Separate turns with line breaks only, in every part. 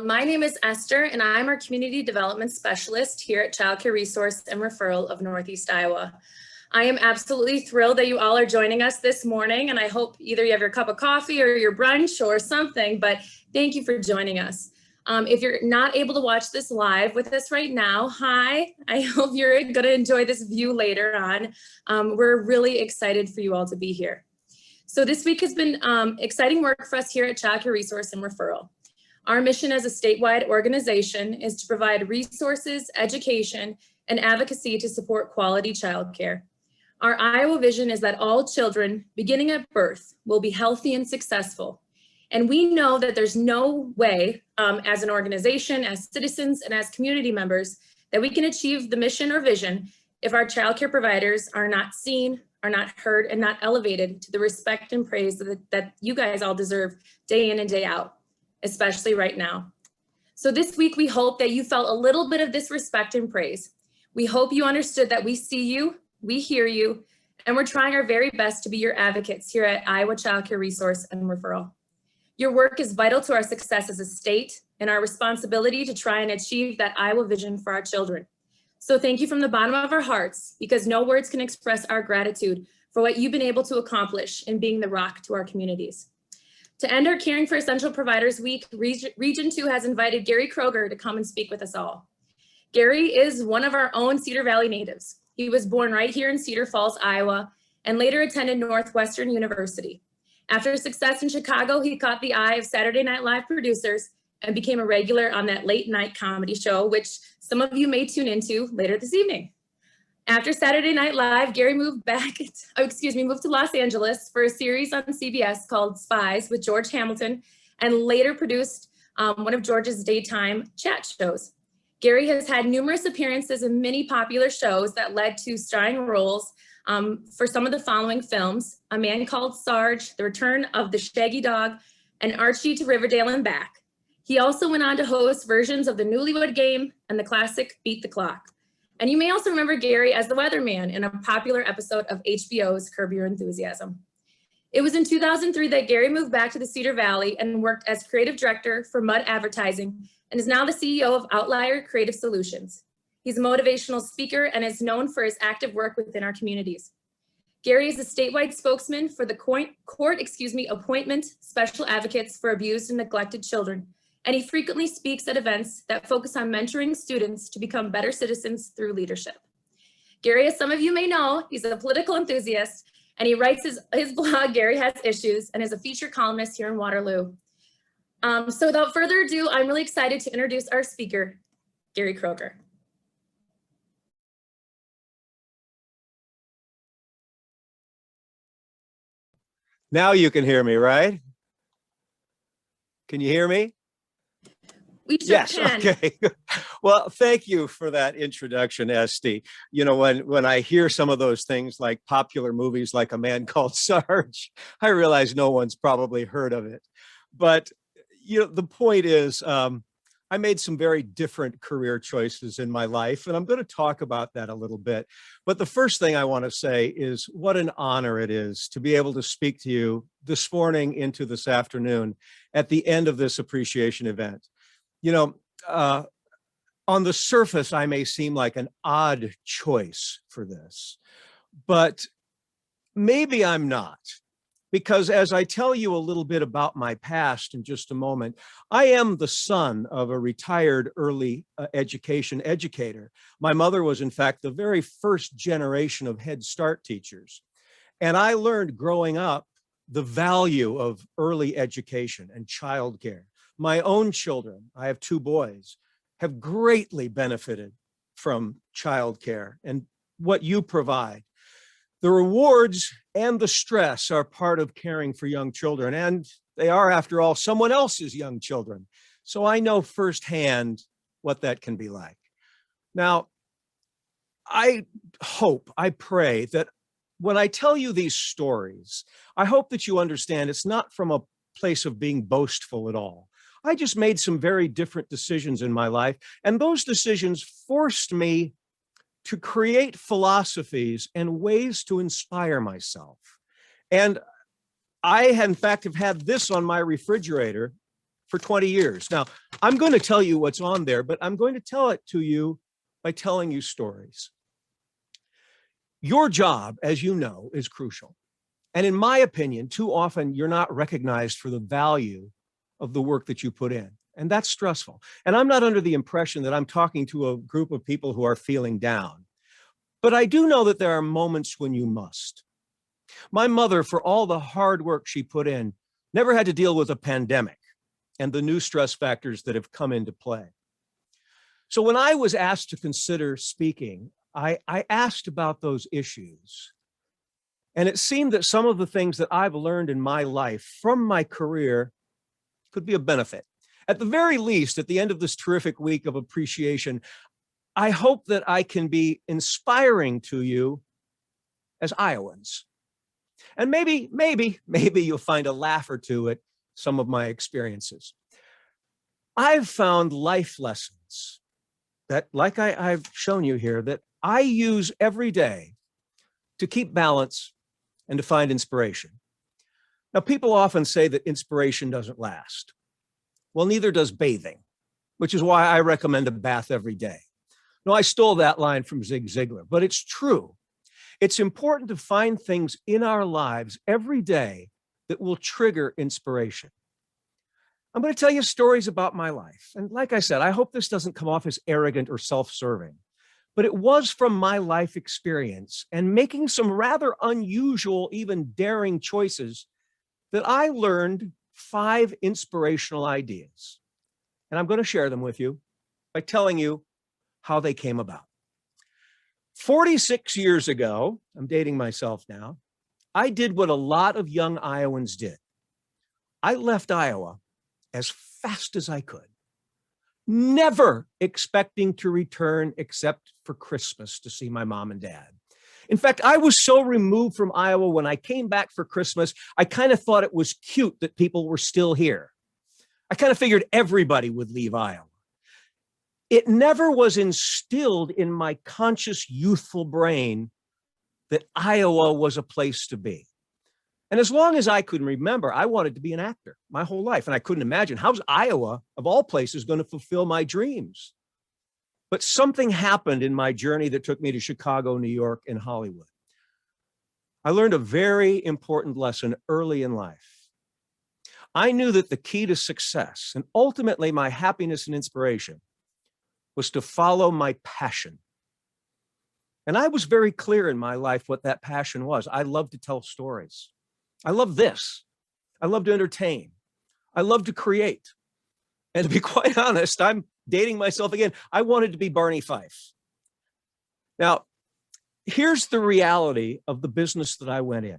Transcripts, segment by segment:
My name is Esther, and I'm our Community Development Specialist here at Child Care Resource and Referral of Northeast Iowa. I am absolutely thrilled that you all are joining us this morning, and I hope either you have your cup of coffee or your brunch or something, but thank you for joining us. If you're not able to watch this live with us right now, hi, I hope you're going to enjoy this view later on. We're really excited for you all to be here. So this week has been exciting work for us here at Child Care Resource and Referral. Our mission as a statewide organization is to provide resources, education, and advocacy to support quality childcare. Our Iowa vision is that all children, beginning at birth, will be healthy and successful. And we know that there's no way, as an organization, as citizens, and as community members, that we can achieve the mission or vision if our childcare providers are not seen, are not heard, and not elevated to the respect and praise that you guys all deserve day in and day out, especially right now. So this week, we hope that you felt a little bit of this respect and praise. We hope you understood that we see you, we hear you, and we're trying our very best to be your advocates here at Iowa Child Care Resource and Referral. Your work is vital to our success as a state and our responsibility to try and achieve that Iowa vision for our children. So thank you from the bottom of our hearts, because no words can express our gratitude for what you've been able to accomplish in being the rock to our communities. To end our Caring for Essential Providers Week, Region 2 has invited Gary Kroeger to come and speak with us all. Gary is one of our own Cedar Valley natives. He was born right here in Cedar Falls, Iowa, and later attended Northwestern University. After success in Chicago, he caught the eye of Saturday Night Live producers and became a regular on that late night comedy show, which some of you may tune into later this evening. After Saturday Night Live, Gary moved to Los Angeles for a series on CBS called Spies with George Hamilton, and later produced one of George's daytime chat shows. Gary has had numerous appearances in many popular shows that led to starring roles for some of the following films: A Man Called Sarge, The Return of the Shaggy Dog, and Archie to Riverdale and Back. He also went on to host versions of The Newlywed Game and the classic Beat the Clock. And you may also remember Gary as the weatherman in a popular episode of HBO's Curb Your Enthusiasm. It was in 2003 that Gary moved back to the Cedar Valley and worked as creative director for Mud Advertising, and is now the CEO of Outlier Creative Solutions. He's a motivational speaker and is known for his active work within our communities. Gary is a statewide spokesman for the court appointment special advocates for abused and neglected children, and he frequently speaks at events that focus on mentoring students to become better citizens through leadership. Gary, as some of you may know, he's a political enthusiast, and he writes his blog, Gary Has Issues, and is a featured columnist here in Waterloo. So without further ado, I'm really excited to introduce our speaker, Gary Kroeger.
Now you can hear me, right? Can you hear me?
We sure
yes,
can.
Okay. Well, thank you for that introduction, Esty. You know, when I hear some of those things like popular movies like A Man Called Sarge, I realize no one's probably heard of it. But, you know, the point is, I made some very different career choices in my life, and I'm going to talk about that a little bit. But the first thing I want to say is what an honor it is to be able to speak to you this morning into this afternoon at the end of this appreciation event. You know, on the surface, I may seem like an odd choice for this, but maybe I'm not. Because as I tell you a little bit about my past in just a moment, I am the son of a retired early education educator. My mother was, in fact, the very first generation of Head Start teachers. And I learned growing up the value of early education and childcare. My own children, I have 2 boys, have greatly benefited from childcare and what you provide. The rewards and the stress are part of caring for young children, and they are, after all, someone else's young children. So I know firsthand what that can be like. Now, I hope, I pray that when I tell you these stories, I hope that you understand it's not from a place of being boastful at all. I just made some very different decisions in my life, and those decisions forced me to create philosophies and ways to inspire myself. And I, in fact, have had this on my refrigerator for 20 years. Now, I'm going to tell you what's on there, but I'm going to tell it to you by telling you stories. Your job, as you know, is crucial. And in my opinion, too often you're not recognized for the value of the work that you put in. And that's stressful. And I'm not under the impression that I'm talking to a group of people who are feeling down. But I do know that there are moments when you must. My mother, for all the hard work she put in, never had to deal with a pandemic and the new stress factors that have come into play. So when I was asked to consider speaking, I asked about those issues. And it seemed that some of the things that I've learned in my life from my career could be a benefit. At the very least, at the end of this terrific week of appreciation, I hope that I can be inspiring to you as Iowans. And maybe you'll find a laugh or two at some of my experiences. I've found life lessons that, like I've shown you here, that I use every day to keep balance and to find inspiration. Now, people often say that inspiration doesn't last. Well, neither does bathing, which is why I recommend a bath every day. No, I stole that line from Zig Ziglar, but it's true. It's important to find things in our lives every day that will trigger inspiration. I'm going to tell you stories about my life. And like I said, I hope this doesn't come off as arrogant or self-serving, but it was from my life experience and making some rather unusual, even daring choices that I learned 5 inspirational ideas. And I'm going to share them with you by telling you how they came about. 46 years ago, I'm dating myself now, I did what a lot of young Iowans did. I left Iowa as fast as I could, never expecting to return except for Christmas to see my mom and dad. In fact, I was so removed from Iowa when I came back for Christmas, I kind of thought it was cute that people were still here. I kind of figured everybody would leave Iowa. It never was instilled in my conscious youthful brain that Iowa was a place to be. And as long as I could remember, I wanted to be an actor my whole life. And I couldn't imagine, how's Iowa, of all places, going to fulfill my dreams? But something happened in my journey that took me to Chicago, New York, and Hollywood. I learned a very important lesson early in life. I knew that the key to success and ultimately my happiness and inspiration was to follow my passion. And I was very clear in my life what that passion was. I love to tell stories. I love this. I love to entertain. I love to create. And to be quite honest, I'm dating myself again. I wanted to be Barney Fife. Now, here's the reality of the business that I went in.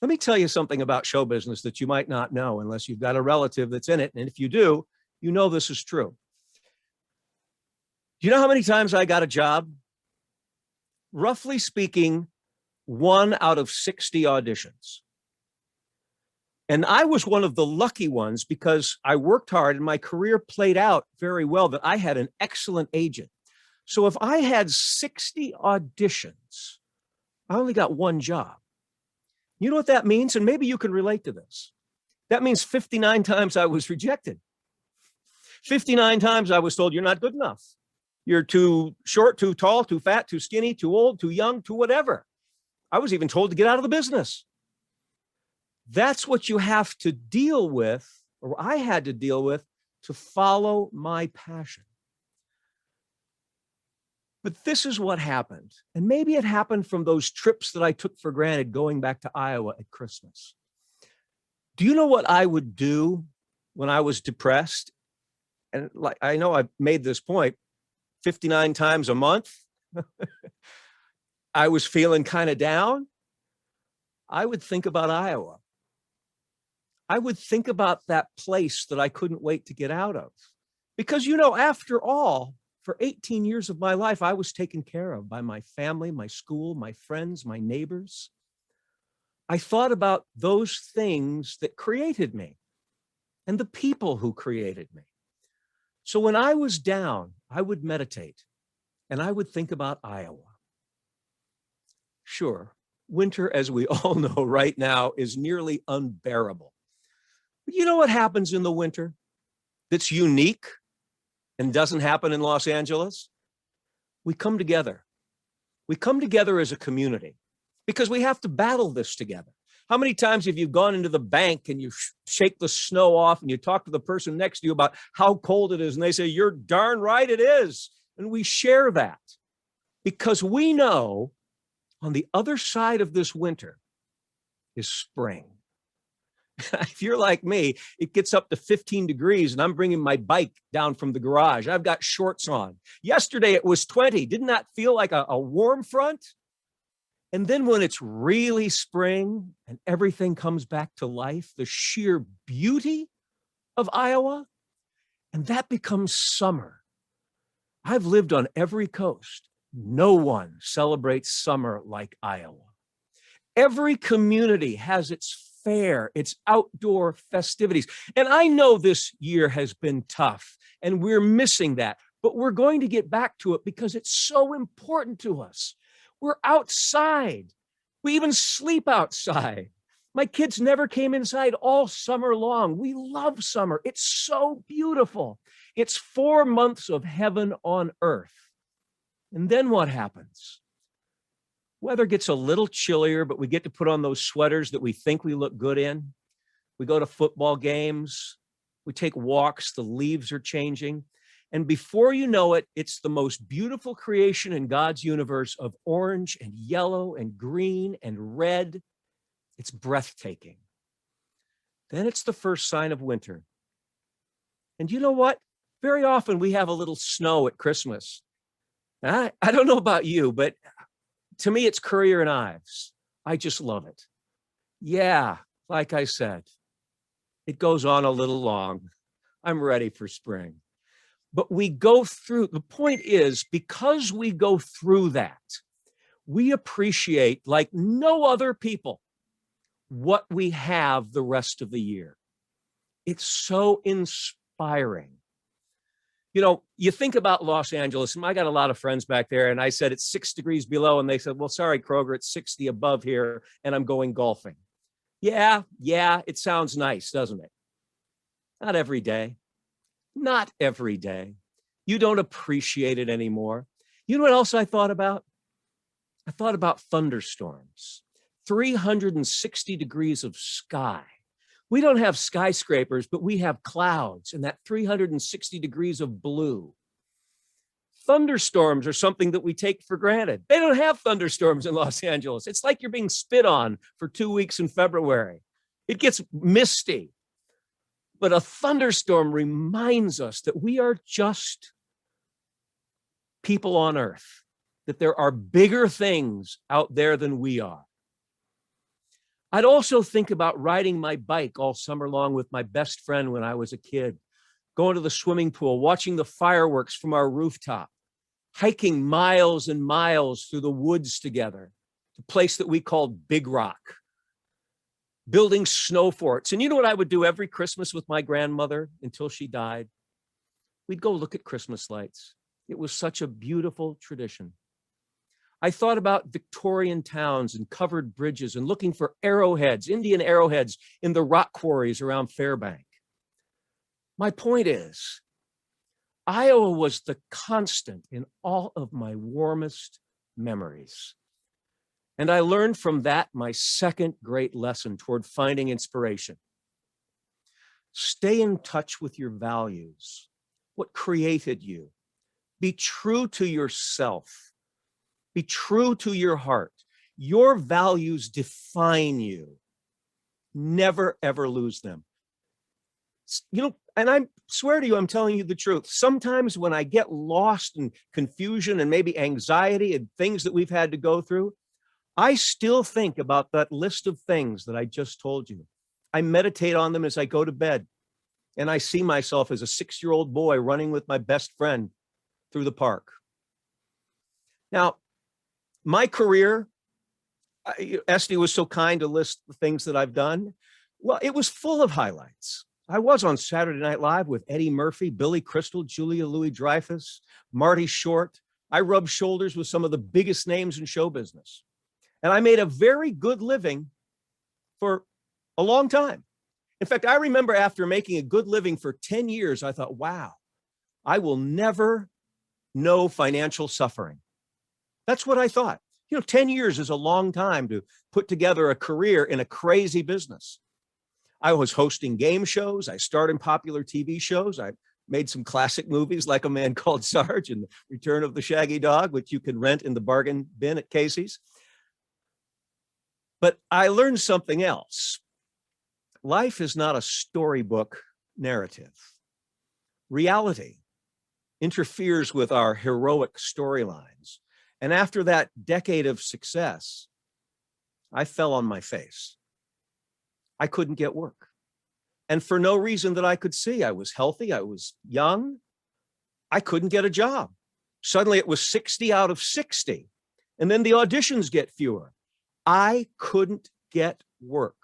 Let me tell you something about show business that you might not know unless you've got a relative that's in it. And if you do, you know this is true. Do you know how many times I got a job? Roughly speaking, 1 out of 60 auditions. And I was one of the lucky ones because I worked hard and my career played out very well, that I had an excellent agent. So if I had 60 auditions, I only got 1 job. You know what that means? And maybe you can relate to this. That means 59 times I was rejected. 59 times I was told, you're not good enough. You're too short, too tall, too fat, too skinny, too old, too young, too whatever. I was even told to get out of the business. That's what you have to deal with, or I had to deal with, to follow my passion. But this is what happened. And maybe it happened from those trips that I took for granted going back to Iowa at Christmas. Do you know what I would do when I was depressed? And like, I know I've made this point 59 times a month. I was feeling kind of down. I would think about Iowa. I would think about that place that I couldn't wait to get out of. Because, you know, after all, for 18 years of my life, I was taken care of by my family, my school, my friends, my neighbors. I thought about those things that created me and the people who created me. So when I was down, I would meditate and I would think about Iowa. Sure, winter, as we all know right now, is nearly unbearable. But you know what happens in the winter? that's unique and doesn't happen in Los Angeles? We come together. We come together as a community because we have to battle this together. How many times have you gone into the bank and you shake the snow off and you talk to the person next to you about how cold it is and they say, "You're darn right it is." And we share that because we know on the other side of this winter is spring. If you're like me, it gets up to 15 degrees and I'm bringing my bike down from the garage. I've got shorts on. Yesterday it was 20. Didn't that feel like a warm front? And then when it's really spring and everything comes back to life, the sheer beauty of Iowa, and that becomes summer. I've lived on every coast. No one celebrates summer like Iowa. Every community has its fair, its outdoor festivities. And I know this year has been tough and we're missing that, but we're going to get back to it because it's so important to us. We're outside. We even sleep outside. My kids never came inside all summer long. We love summer. It's so beautiful. It's 4 months of heaven on earth. And then what happens? Weather gets a little chillier, but we get to put on those sweaters that we think we look good in. We go to football games. We take walks. The leaves are changing. And before you know it, it's the most beautiful creation in God's universe of orange and yellow and green and red. It's breathtaking. Then it's the first sign of winter. And you know what? Very often we have a little snow at Christmas. I don't know about you, but to me, it's Currier and Ives. I just love it. Yeah, like I said, it goes on a little long. I'm ready for spring. But we go through, the point is, because we go through that, we appreciate, like no other people, what we have the rest of the year. It's so inspiring. You know, you think about Los Angeles, and I got a lot of friends back there, and I said it's 6 degrees below, and they said, "Well, sorry, Kroeger, it's 60 above here, and I'm going golfing." Yeah, it sounds nice, doesn't it? Not every day. Not every day. You don't appreciate it anymore. You know what else I thought about? I thought about thunderstorms, 360 degrees of sky. We don't have skyscrapers, but we have clouds and that 360 degrees of blue. Thunderstorms are something that we take for granted. They don't have thunderstorms in Los Angeles. It's like you're being spit on for 2 weeks in February. It gets misty. But a thunderstorm reminds us that we are just people on earth, that there are bigger things out there than we are. I'd also think about riding my bike all summer long with my best friend when I was a kid, going to the swimming pool, watching the fireworks from our rooftop, hiking miles and miles through the woods together, the place that we called Big Rock, building snow forts. And you know what I would do every Christmas with my grandmother until she died? We'd go look at Christmas lights. It was such a beautiful tradition. I thought about Victorian towns and covered bridges and looking for arrowheads, Indian arrowheads in the rock quarries around Fairbank. My point is, Iowa was the constant in all of my warmest memories. And I learned from that my second great lesson toward finding inspiration. Stay in touch with your values, what created you. Be true to yourself. Be true to your heart. Your values define you. Never, ever lose them. You know, and I swear to you, I'm telling you the truth. Sometimes when I get lost in confusion and maybe anxiety and things that we've had to go through, I still think about that list of things that I just told you. I meditate on them as I go to bed. And I see myself as a 6-year-old boy running with my best friend through the park. Now, my career, Esty was so kind to list the things that I've done. Well, it was full of highlights. I was on Saturday Night Live with Eddie Murphy, Billy Crystal, Julia Louis-Dreyfus, Marty Short. I rubbed shoulders with some of the biggest names in show business. And I made a very good living for a long time. In fact, I remember after making a good living for 10 years, I thought, wow, I will never know financial suffering. That's what I thought. 10 years is a long time to put together a career in a crazy business. I was hosting game shows. I starred in popular TV shows. I made some classic movies like A Man Called Sarge and The Return of the Shaggy Dog, which you can rent in the bargain bin at Casey's. But I learned something else. Life is not a storybook narrative. Reality interferes with our heroic storylines. And after that decade of success, I fell on my face. I couldn't get work. And for no reason that I could see. I was healthy. I was young. I couldn't get a job. Suddenly it was 60 out of 60. And then the auditions get fewer. I couldn't get work.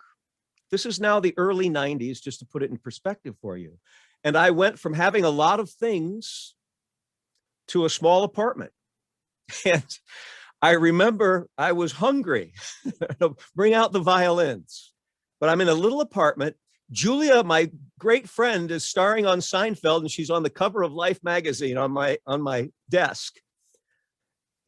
This is now the early 90s, just to put it in perspective for you. And I went from having a lot of things to a small apartment. And I remember I was hungry. Bring out the violins. But I'm in a little apartment. Julia, my great friend, is starring on Seinfeld, and she's on the cover of Life magazine on my desk.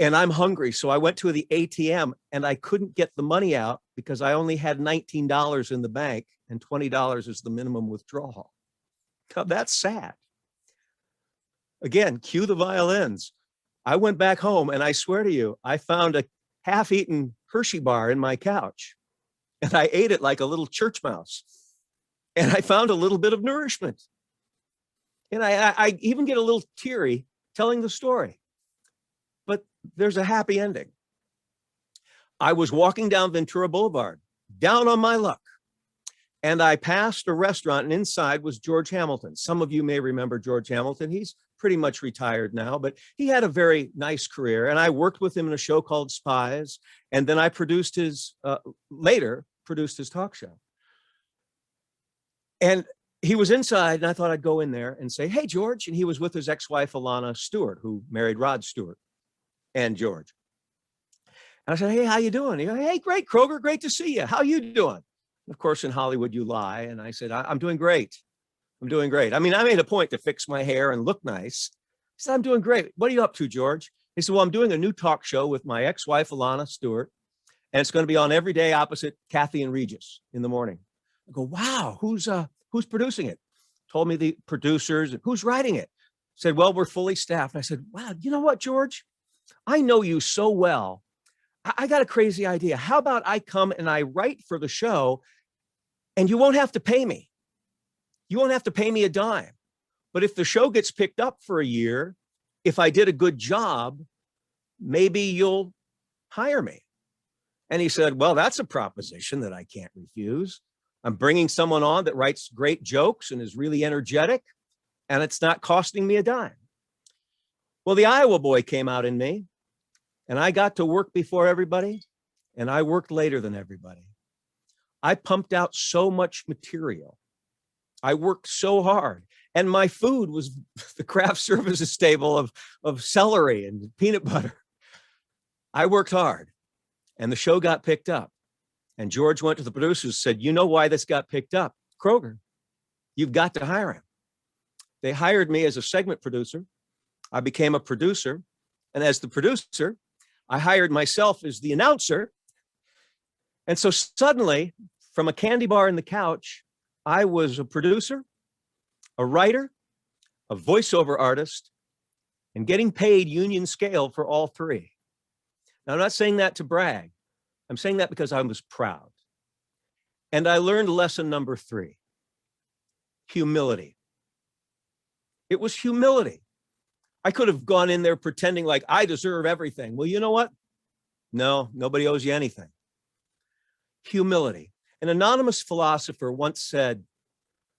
And I'm hungry. So I went to the ATM and I couldn't get the money out because I only had $19 in the bank and $20 is the minimum withdrawal. Now, that's sad. Again, cue the violins. I went back home and I swear to you, I found a half-eaten Hershey bar in my couch and I ate it like a little church mouse. And I found a little bit of nourishment. And I even get a little teary telling the story. But there's a happy ending. I was walking down Ventura Boulevard, down on my luck, and I passed a restaurant, and inside was George Hamilton. Some of you may remember George Hamilton. He's pretty much retired now, but he had a very nice career, and I worked with him in a show called Spies, and then I later produced his talk show. And he was inside, and I thought I'd go in there and say, hey, George. And he was with his ex-wife, Alana Stewart, who married Rod Stewart and George. And I said, hey, how you doing? He goes, hey, great, Kroeger, great to see you. How you doing? And of course, in Hollywood, you lie. And I said, I'm doing great. I'm doing great. I mean, I made a point to fix my hair and look nice. He said, I'm doing great. What are you up to, George? He said, well, I'm doing a new talk show with my ex-wife, Alana Stewart, and it's going to be on every day opposite Kathy and Regis in the morning. I go, wow, who's producing it? Told me the producers. Who's writing it? Said, well, we're fully staffed. And I said, wow, you know what, George? I know you so well. I got a crazy idea. How about I come and I write for the show and you won't have to pay me. You won't have to pay me a dime. But if the show gets picked up for a year, if I did a good job, maybe you'll hire me. And he said, well, that's a proposition that I can't refuse. I'm bringing someone on that writes great jokes and is really energetic, and it's not costing me a dime. Well, the Iowa boy came out in me, and I got to work before everybody, and I worked later than everybody. I pumped out so much material. I worked so hard, and my food was the craft services table of celery and peanut butter. I worked hard, and the show got picked up. And George went to the producers and said, you know why this got picked up? Kroeger, you've got to hire him. They hired me as a segment producer. I became a producer. And as the producer, I hired myself as the announcer. And so suddenly, from a candy bar in the couch, I was a producer, a writer, a voiceover artist, and getting paid union scale for all three. Now, I'm not saying that to brag. I'm saying that because I was proud. And I learned lesson number 3, humility. It was humility. I could have gone in there pretending like I deserve everything. Well, you know what? No, nobody owes you anything. Humility. An anonymous philosopher once said,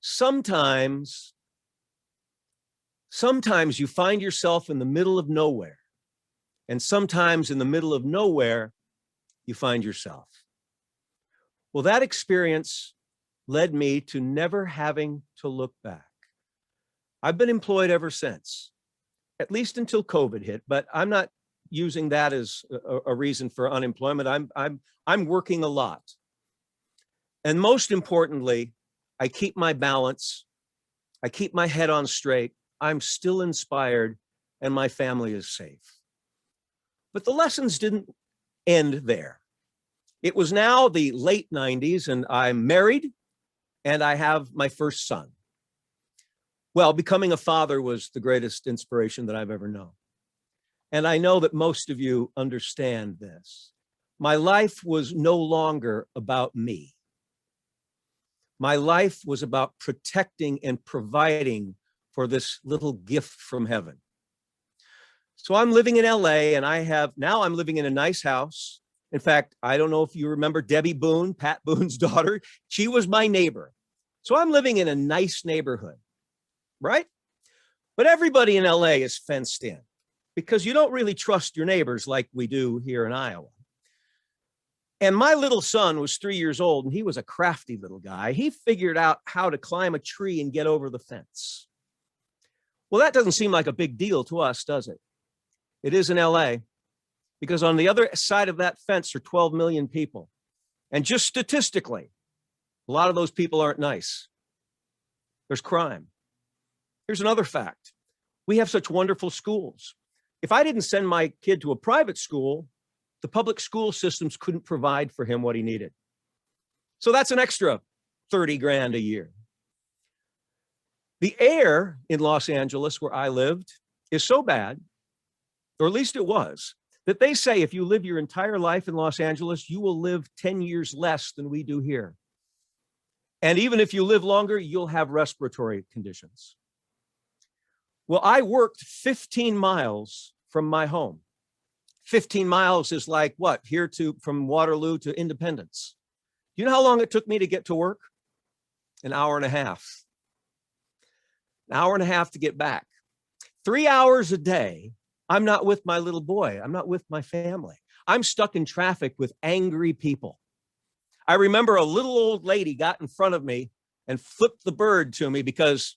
sometimes you find yourself in the middle of nowhere, and sometimes in the middle of nowhere, you find yourself. Well, that experience led me to never having to look back. I've been employed ever since, at least until COVID hit, but I'm not using that as a reason for unemployment. I'm working a lot. And most importantly, I keep my balance. I keep my head on straight. I'm still inspired, and my family is safe. But the lessons didn't end there. It was now the late 90s, and I'm married, and I have my first son. Well, becoming a father was the greatest inspiration that I've ever known. And I know that most of you understand this. My life was no longer about me. My life was about protecting and providing for this little gift from heaven. So I'm living in LA, and now I'm living in a nice house. In fact, I don't know if you remember Debbie Boone, Pat Boone's daughter. She was my neighbor. So I'm living in a nice neighborhood, right? But everybody in LA is fenced in because you don't really trust your neighbors like we do here in Iowa. And my little son was 3 years old, and he was a crafty little guy. He figured out how to climb a tree and get over the fence. Well, that doesn't seem like a big deal to us, does it? It is in LA, because on the other side of that fence are 12 million people. And just statistically, a lot of those people aren't nice. There's crime. Here's another fact. We have such wonderful schools. If I didn't send my kid to a private school, the public school systems couldn't provide for him what he needed. So that's an extra 30 grand a year. The air in Los Angeles, where I lived, is so bad, or at least it was, that they say if you live your entire life in Los Angeles, you will live 10 years less than we do here. And even if you live longer, you'll have respiratory conditions. Well, I worked 15 miles from my home. 15 miles is like what? From Waterloo to Independence. You know how long it took me to get to work? An hour and a half. An hour and a half to get back. 3 hours a day, I'm not with my little boy. I'm not with my family. I'm stuck in traffic with angry people. I remember a little old lady got in front of me and flipped the bird to me because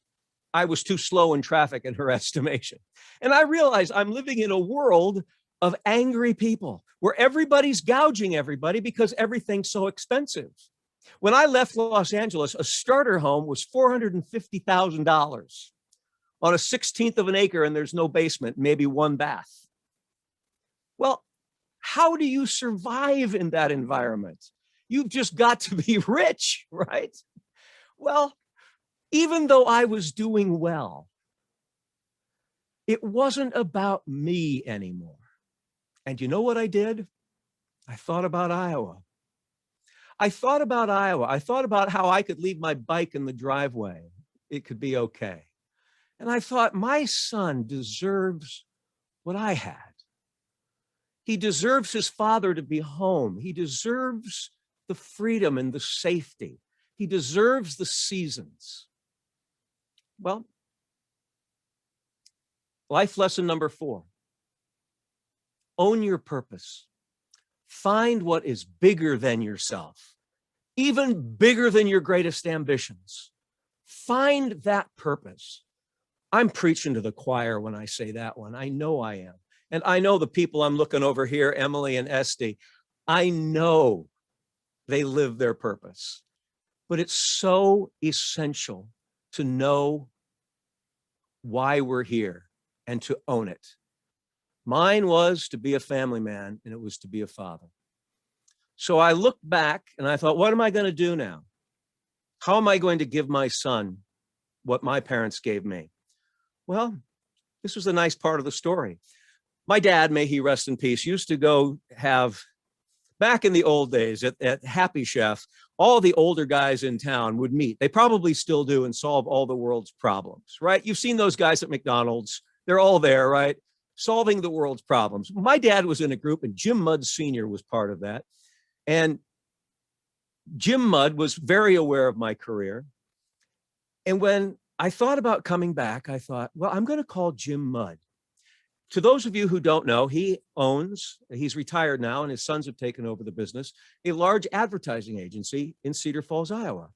I was too slow in traffic in her estimation. And I realized I'm living in a world of angry people where everybody's gouging everybody because everything's so expensive. When I left Los Angeles, a starter home was $450,000 on a 16th of an acre, and there's no basement, maybe one bath. Well, how do you survive in that environment? You've just got to be rich, right? Well, even though I was doing well, it wasn't about me anymore. And you know what I did? I thought about Iowa. I thought about Iowa. I thought about how I could leave my bike in the driveway. It could be okay. And I thought, my son deserves what I had. He deserves his father to be home. He deserves the freedom and the safety. He deserves the seasons. Well, life lesson number 4. Own your purpose. Find what is bigger than yourself, even bigger than your greatest ambitions. Find that purpose. I'm preaching to the choir when I say that one. I know I am. And I know the people I'm looking over here, Emily and Esty, I know they live their purpose. But it's so essential to know why we're here and to own it. Mine was to be a family man, and it was to be a father. So I looked back and I thought, what am I going to do now? How am I going to give my son what my parents gave me? Well, this was a nice part of the story. My dad, may he rest in peace, used to go have, back in the old days at Happy Chef, all the older guys in town would meet. They probably still do, and solve all the world's problems, right? You've seen those guys at McDonald's. They're all there, right? Solving the world's problems. My dad was in a group, and Jim Mudd Sr. was part of that. And Jim Mudd was very aware of my career. And when I thought about coming back, I thought, well, I'm going to call Jim Mudd. To those of you who don't know, he's retired now, and his sons have taken over the business, a large advertising agency in Cedar Falls, Iowa.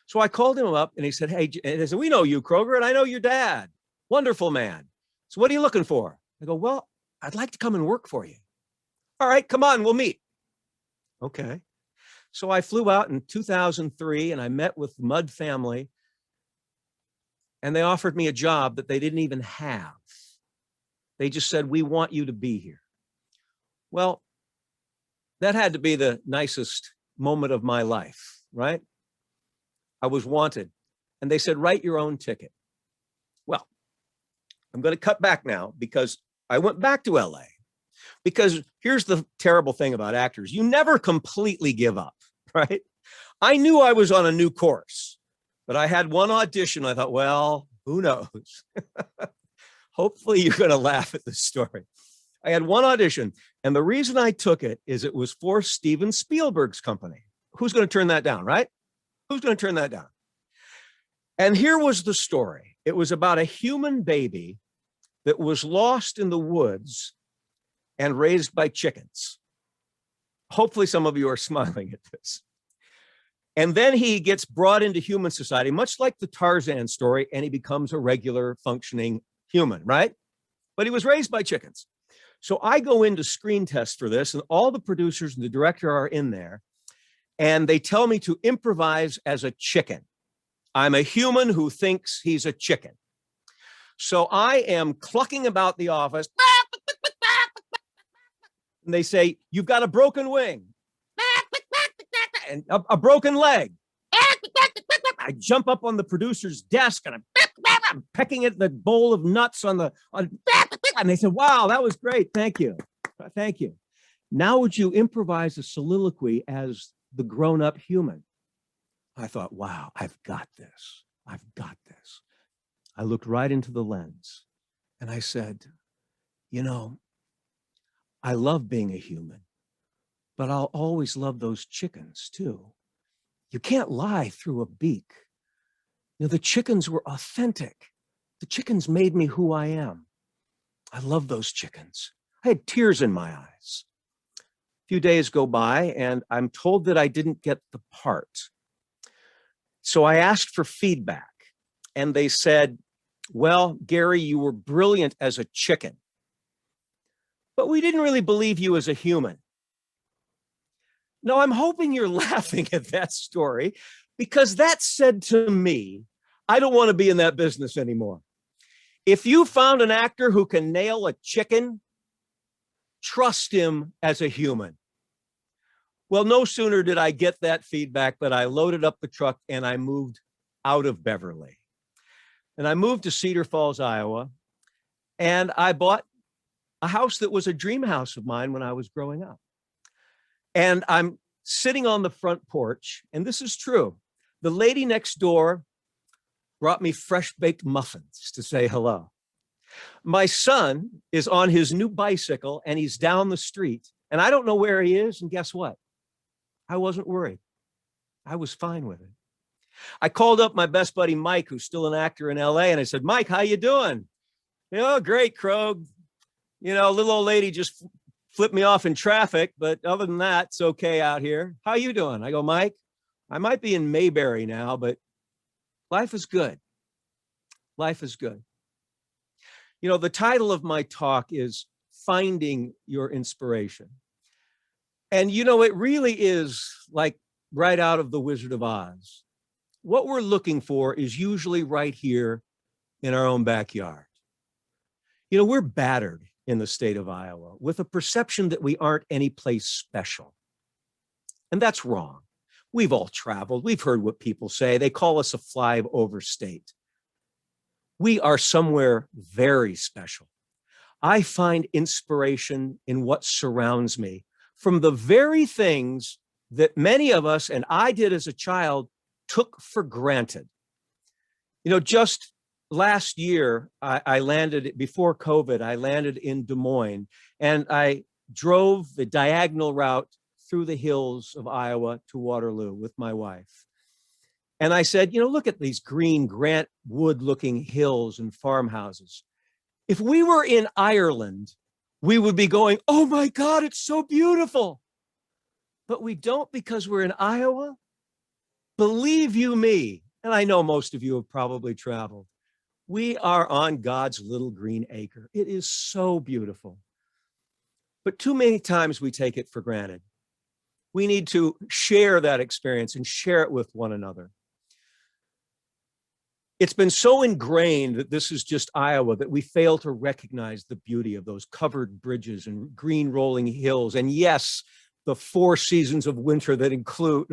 So I called him up and he said, hey, and I said, we know you, Kroeger, and I know your dad. Wonderful man. So what are you looking for? I go, well, I'd like to come and work for you. All right, come on, we'll meet. Okay. So I flew out in 2003 and I met with the Mudd family, and they offered me a job that they didn't even have. They just said, we want you to be here. Well, that had to be the nicest moment of my life, right? I was wanted. And they said, write your own ticket. Well, I'm going to cut back now because I went back to LA. Because here's the terrible thing about actors. You never completely give up, right? I knew I was on a new course, but I had one audition. I thought, well, who knows? Hopefully you're going to laugh at this story. I had one audition, and the reason I took it is it was for Steven Spielberg's company. Who's going to turn that down, right? Who's going to turn that down? And here was the story. It was about a human baby that was lost in the woods and raised by chickens. Hopefully some of you are smiling at this. And then he gets brought into human society, much like the Tarzan story, and he becomes a regular functioning human, right? But he was raised by chickens. So I go into screen test for this, and all the producers and the director are in there, and they tell me to improvise as a chicken. I'm a human who thinks he's a chicken. So I am clucking about the office, and they say, you've got a broken wing and a broken leg. I jump up on the producer's desk and I'm pecking at the bowl of nuts and they said, wow, that was great. Thank you. Thank you. Now would you improvise a soliloquy as the grown-up human? I thought, wow, I've got this. I've got this. I looked right into the lens and I said, you know, I love being a human, but I'll always love those chickens too. You can't lie through a beak. You know, the chickens were authentic. The chickens made me who I am. I love those chickens. I had tears in my eyes. A few days go by and I'm told that I didn't get the part. So I asked for feedback and they said, well, Gary, you were brilliant as a chicken, but we didn't really believe you as a human. Now, I'm hoping you're laughing at that story because that said to me, I don't want to be in that business anymore. If you found an actor who can nail a chicken, trust him as a human. Well, no sooner did I get that feedback, but I loaded up the truck and I moved out of Beverly. And I moved to Cedar Falls, Iowa, and I bought a house that was a dream house of mine when I was growing up. And I'm sitting on the front porch, and this is true. The lady next door brought me fresh baked muffins to say hello. My son is on his new bicycle and he's down the street and I don't know where he is. And guess what? I wasn't worried. I was fine with it. I called up my best buddy, Mike, who's still an actor in LA. And I said, Mike, how you doing? You know, great, Kroger. You know, little old lady just flipped me off in traffic, but other than that, it's okay out here. How you doing? I go, Mike, I might be in Mayberry now, but life is good. Life is good. You know, the title of my talk is Finding Your Inspiration. And, you know, it really is like right out of The Wizard of Oz. What we're looking for is usually right here in our own backyard. You know, we're battered in the state of Iowa with a perception that we aren't any place special. And that's wrong. We've all traveled. We've heard what people say. They call us a flyover state. We are somewhere very special. I find inspiration in what surrounds me from the very things that many of us, and I did as a child, took for granted. You know, just last year, I landed, before COVID, I landed in Des Moines, and I drove the diagonal route through the hills of Iowa to Waterloo with my wife. And I said, you know, look at these green Grant Wood looking hills and farmhouses. If we were in Ireland, we would be going, oh my God, it's so beautiful. But we don't because we're in Iowa. Believe you me, and I know most of you have probably traveled, we are on God's little green acre. It is so beautiful. But too many times we take it for granted. We need to share that experience and share it with one another. It's been so ingrained that this is just Iowa that we fail to recognize the beauty of those covered bridges and green rolling hills. And yes, the 4 seasons of weather that include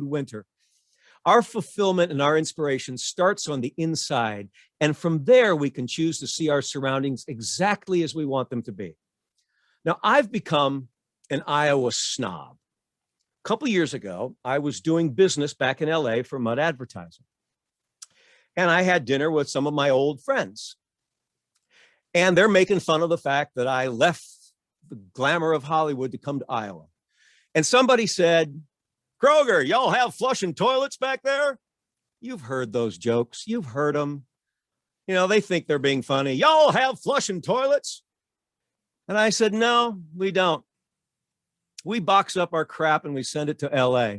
winter. Our fulfillment and our inspiration starts on the inside. And from there, we can choose to see our surroundings exactly as we want them to be. Now, I've become an Iowa snob. A couple years ago, I was doing business back in LA for Mud Advertising. And I had dinner with some of my old friends. And they're making fun of the fact that I left the glamour of Hollywood to come to Iowa. And somebody said, Kroeger, y'all have flushing toilets back there? You've heard those jokes. You've heard them. You know, they think they're being funny. Y'all have flushing toilets? And I said, no, we don't. We box up our crap and we send it to LA.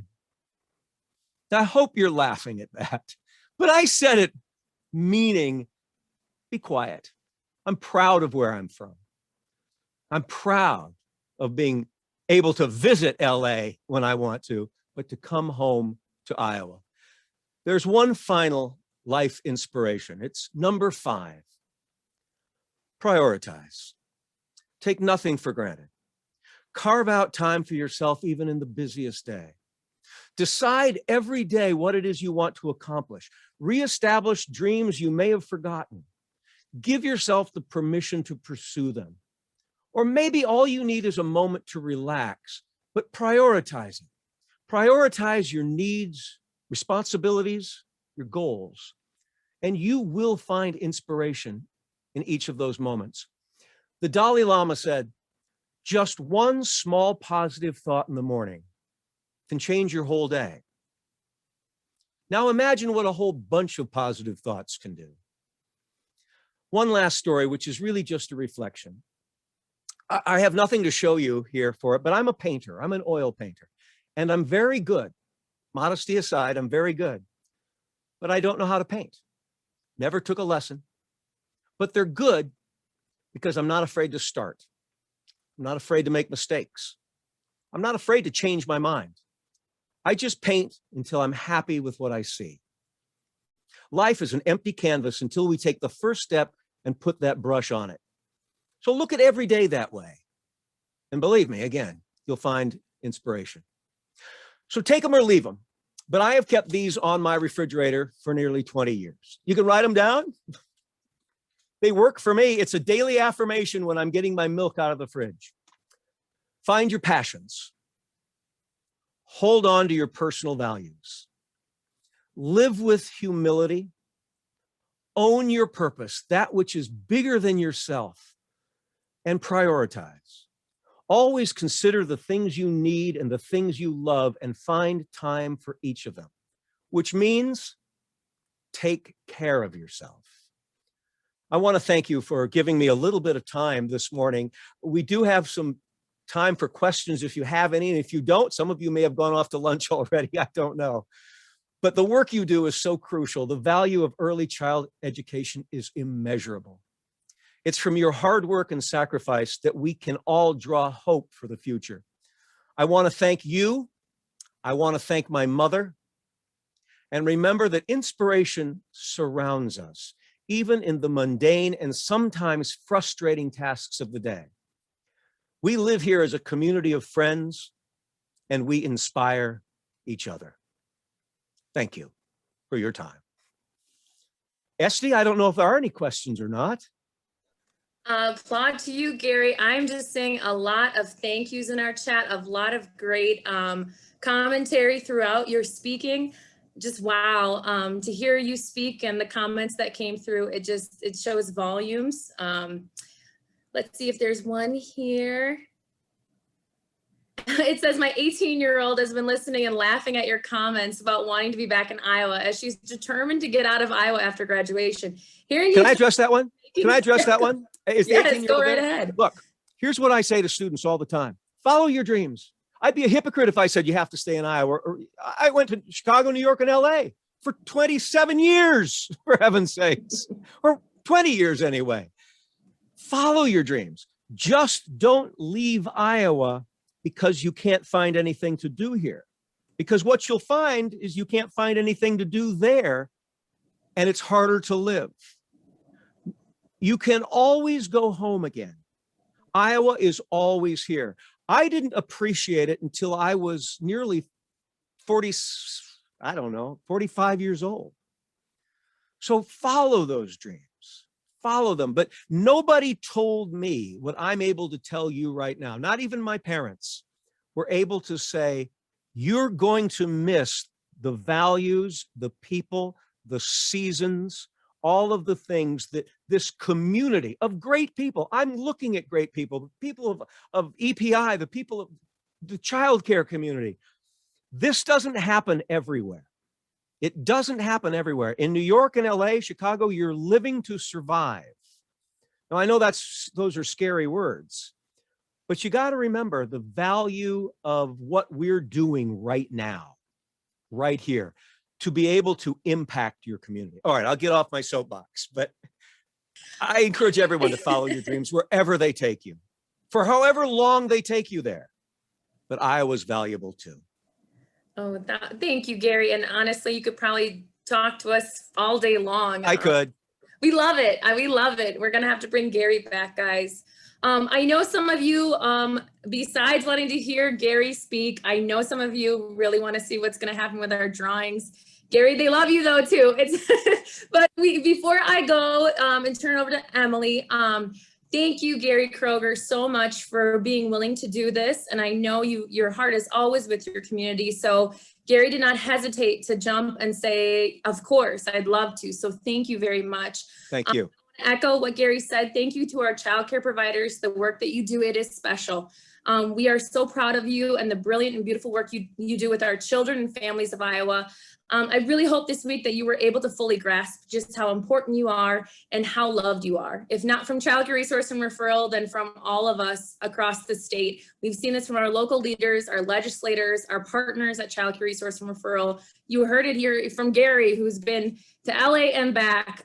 I hope you're laughing at that. But I said it meaning, be quiet. I'm proud of where I'm from. I'm proud of being able to visit LA when I want to, but to come home to Iowa. There's one final life inspiration. It's number 5. Prioritize. Take nothing for granted. Carve out time for yourself, even in the busiest day. Decide every day what it is you want to accomplish. Reestablish dreams you may have forgotten. Give yourself the permission to pursue them. Or maybe all you need is a moment to relax, but prioritize it. Prioritize your needs, responsibilities, your goals, and you will find inspiration in each of those moments. The Dalai Lama said, just one small positive thought in the morning can change your whole day. Now imagine what a whole bunch of positive thoughts can do. One last story, which is really just a reflection. I have nothing to show you here for it, but I'm a painter. I'm an oil painter, and I'm very good. Modesty aside, I'm very good, but I don't know how to paint. Never took a lesson, but they're good because I'm not afraid to start. I'm not afraid to make mistakes. I'm not afraid to change my mind. I just paint until I'm happy with what I see. Life is an empty canvas until we take the first step and put that brush on it. So look at every day that way. And believe me, again, you'll find inspiration. So take them or leave them. But I have kept these on my refrigerator for nearly 20 years. You can write them down. They work for me. It's a daily affirmation when I'm getting my milk out of the fridge. Find your passions. Hold on to your personal values. Live with humility. Own your purpose, that which is bigger than yourself, and prioritize. Always consider the things you need and the things you love and find time for each of them, which means take care of yourself. I want to thank you for giving me a little bit of time this morning. We do have some time for questions if you have any, and if you don't, some of you may have gone off to lunch already, I don't know. But the work you do is so crucial. The value of early child education is immeasurable. It's from your hard work and sacrifice that we can all draw hope for the future. I want to thank you. I want to thank my mother. And remember that inspiration surrounds us, even in the mundane and sometimes frustrating tasks of the day. We live here as a community of friends, and we inspire each other. Thank you for your time. Esty, I don't know if there are any questions or not.
Applaud to you, Gary. I'm just seeing a lot of thank yous in our chat, a lot of great commentary throughout your speaking. Just wow, to hear you speak and the comments that came through, it shows volumes. Let's see if there's one here. It says, my 18-year-old has been listening and laughing at your comments about wanting to be back in Iowa as she's determined to get out of Iowa after graduation. Can
I address that one? Can I address that one? Is the
yes,
18-year-old
go right ahead.
Look, here's what I say to students all the time. Follow your dreams. I'd be a hypocrite if I said you have to stay in Iowa. I went to Chicago, New York, and LA for 27 years, for heaven's sakes, or 20 years anyway. Follow your dreams. Just don't leave Iowa because you can't find anything to do here. Because what you'll find is you can't find anything to do there, and it's harder to live. You can always go home again. Iowa is always here. I didn't appreciate it until I was nearly 45 years old. So follow those dreams, follow them. But nobody told me what I'm able to tell you right now. Not even my parents were able to say, you're going to miss the values, the people, the seasons, all of the things that this community of great people, I'm looking at great people, people of EPI, the people of the childcare community. This doesn't happen everywhere. It doesn't happen everywhere. In New York and LA, Chicago, you're living to survive. Now, I know those are scary words, but you got to remember the value of what we're doing right now, right here, to be able to impact your community. All right, I'll get off my soapbox, but I encourage everyone to follow your dreams wherever they take you, for however long they take you there. But Iowa's valuable too.
Oh, thank you, Gary. And honestly, you could probably talk to us all day long.
I could.
We love it. We love it. We're going to have to bring Gary back, guys. I know some of you, besides wanting to hear Gary speak, I know some of you really want to see what's going to happen with our drawings. Gary, they love you though too. But before I go and turn it over to Emily, thank you, Gary Kroeger, so much for being willing to do this. And I know your heart is always with your community. So Gary did not hesitate to jump and say, of course, I'd love to. So thank you very much.
Thank you.
Echo what Gary said. Thank you to our childcare providers. The work that you do, it is special. We are so proud of you and the brilliant and beautiful work you do with our children and families of Iowa. I really hope this week that you were able to fully grasp just how important you are and how loved you are. If not from Child Care Resource and Referral, then from all of us across the state. We've seen this from our local leaders, our legislators, our partners at Child Care Resource and Referral. You heard it here from Gary, who's been to LA and back.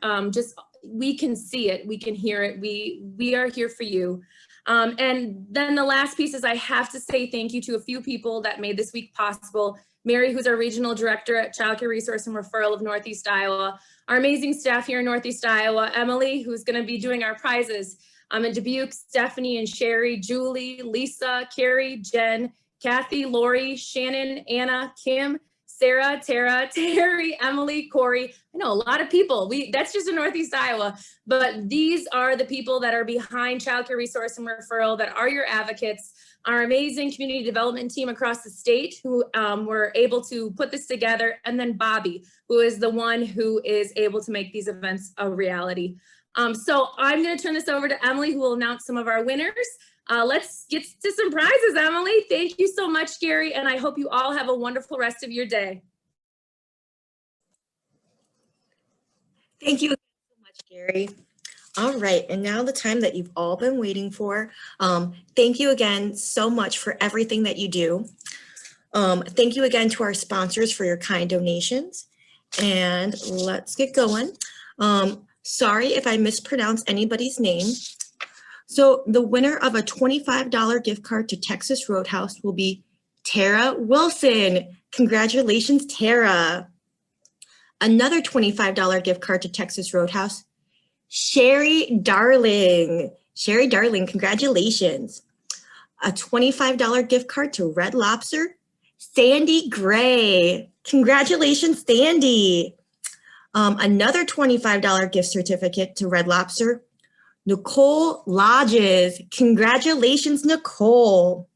We can see it, we can hear it. We are here for you. And then the last piece is I have to say thank you to a few people that made this week possible. Mary, who's our regional director at Child Care Resource and Referral of Northeast Iowa, our amazing staff here in Northeast Iowa, Emily, who's going to be doing our prizes, in Dubuque, Stephanie and Sherry, Julie, Lisa, Carrie, Jen, Kathy, Lori, Shannon, Anna, Kim, Sarah, Tara, Terry, Emily, Corey. I know a lot of people. That's just in Northeast Iowa, but these are the people that are behind Child Care Resource and Referral, that are your advocates. Our amazing community development team across the state who were able to put this together, and then Bobby, who is the one who is able to make these events a reality. So I'm going to turn this over to Emily, who will announce some of our winners. Let's get to some prizes, Emily. Thank you so much, Gary, and I hope you all have a wonderful rest of your day.
Thank you so much, Gary. All right, and now the time that you've all been waiting for. Thank you again so much for everything that you do. Thank you again to our sponsors for your kind donations. And let's get going. Sorry if I mispronounce anybody's name. So the winner of a $25 gift card to Texas Roadhouse will be Tara Wilson. Congratulations, Tara. Another $25 gift card to Texas Roadhouse, Sherry Darling. Sherry Darling, congratulations. A $25 gift card to Red Lobster, Sandy Gray. Congratulations, Sandy. Another $25 gift certificate to Red Lobster, Nicole Lodges. Congratulations, Nicole.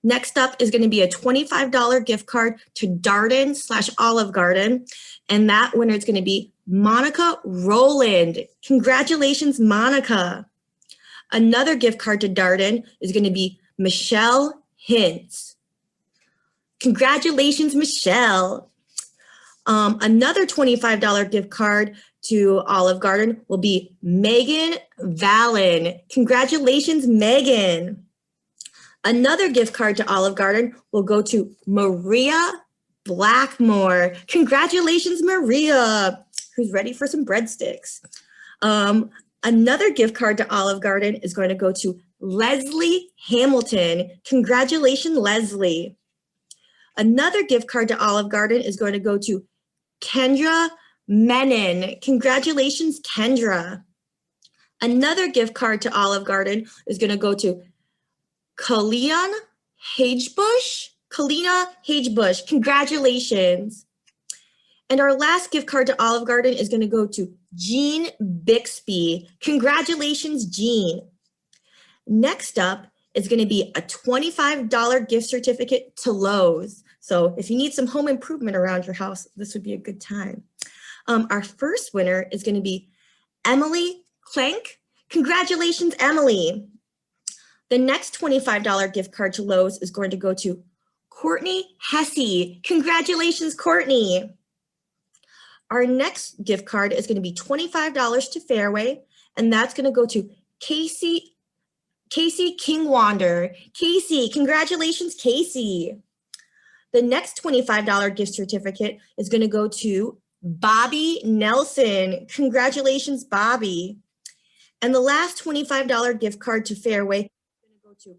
Next up is going to be a $25 gift card to Darden/Olive Garden. And that winner is going to be Monica Rowland. Congratulations, Monica. Another gift card to Darden is going to be Michelle Hintz. Congratulations, Michelle. Another $25 gift card to Olive Garden will be Megan Vallon. Congratulations, Megan. Another gift card to Olive Garden will go to Maria Blackmore. Congratulations, Maria, who's ready for some breadsticks. Another gift card to Olive Garden is going to go to Leslie Hamilton. Congratulations, Leslie. Another gift card to Olive Garden is going to go to Kendra Menon. Congratulations, Kendra. Another gift card to Olive Garden is going to go to Kalina Hagebush. Kalina Hagebush. Congratulations. And our last gift card to Olive Garden is going to go to Jean Bixby. Congratulations, Jean. Next up is going to be a $25 gift certificate to Lowe's. So if you need some home improvement around your house, this would be a good time. Our first winner is going to be Emily Clank. Congratulations, Emily. The next $25 gift card to Lowe's is going to go to Courtney Hesse. Congratulations, Courtney. Our next gift card is going to be $25 to Fairway, and that's going to go to Casey Kingwander. Casey, congratulations, Casey. The next $25 gift certificate is going to go to Bobby Nelson. Congratulations, Bobby. And the last $25 gift card to Fairway is going to go to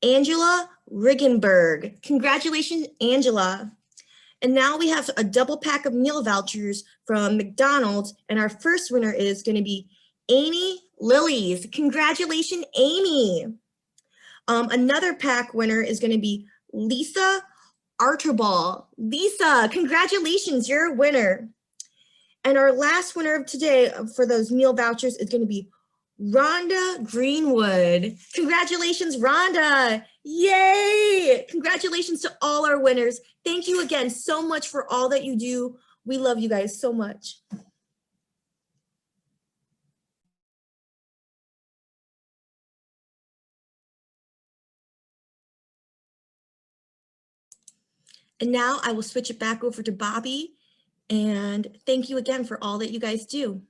Angela Riggenberg. Congratulations, Angela. And now we have a double pack of meal vouchers from McDonald's, and our first winner is going to be Amy Lilies. Congratulations, Amy. Another pack winner is going to be Lisa Arterball. Lisa, congratulations, you're a winner. And our last winner of today for those meal vouchers is going to be Rhonda Greenwood. Congratulations, Rhonda. Yay! Congratulations to all our winners. Thank you again so much for all that you do. We love you guys so much. And now I will switch it back over to Bobby. And thank you again for all that you guys do.